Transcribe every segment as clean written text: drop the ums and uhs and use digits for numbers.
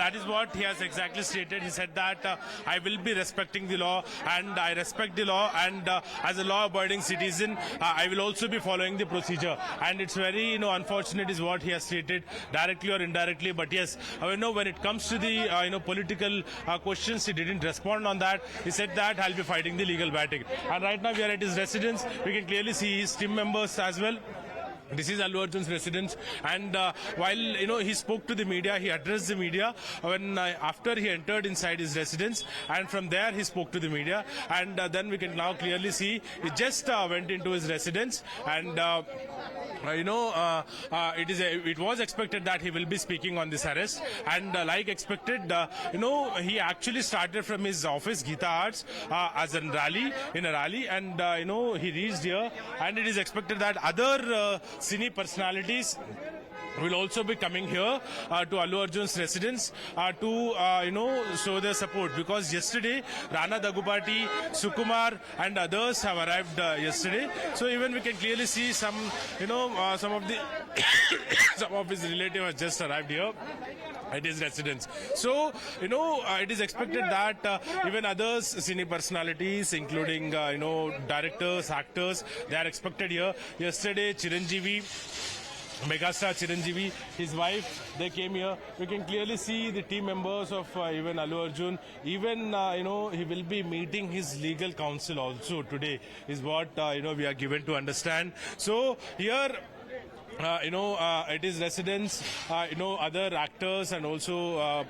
that is what he has exactly stated. He said that I will be respecting the law, and I respect the law, and as a law-abiding citizen, I will also be following the procedure. And it's very, unfortunate is what he has stated, directly or indirectly. But yes, when it comes to the, political questions, he didn't respond on that. He said that I'll be fighting the legal battle. And right now we are at his residence. We can clearly see his team members as well. This is Allu Arjun's residence, and while he spoke to the media, he addressed the media when after he entered inside his residence, and from there he spoke to the media, and then we can now clearly see he just went into his residence, and it was expected that he will be speaking on this arrest, and like expected, he actually started from his office, Geeta Arts, as a rally, and he reached here, and it is expected that other cine personalities will also be coming here to Allu Arjun's residence to show their support, because yesterday Rana Daggubati, Sukumar and others have arrived yesterday. So even we can clearly see some some of the some of his relatives have just arrived here at his residence. So, it is expected that even others, cine personalities, including, directors, actors, they are expected here. Yesterday, Chiranjeevi, megastar Chiranjeevi, his wife, they came here. We can clearly see the team members of even Allu Arjun. Even, he will be meeting his legal counsel also today, is what, we are given to understand. So, here, at his residence, other actors and also,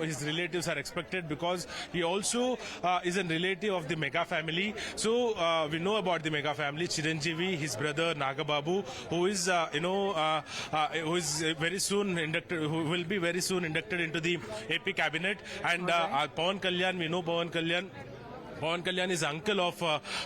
his relatives are expected, because he also is a relative of the Mega family. So we know about the Mega family. Chiranjeevi, his brother Nagababu, who is, who is very soon inducted, who will be very soon inducted into the AP cabinet, and Pawan Kalyan, we know Pawan Kalyan. Pawan Kalyan is uncle of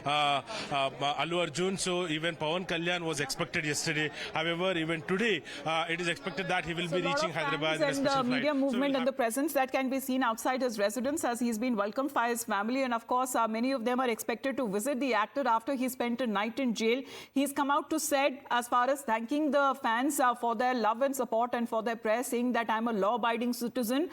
Allu Arjun, so even Pawan Kalyan was expected yesterday. However, even today, it is expected that he will be reaching Hyderabad in a special and media flight. movement and the presence that can be seen outside his residence, as he's been welcomed by his family. And of course, many of them are expected to visit the actor after he spent a night in jail. He's come out to said, as far as thanking the fans for their love and support and for their prayers, saying that I'm a law-abiding citizen.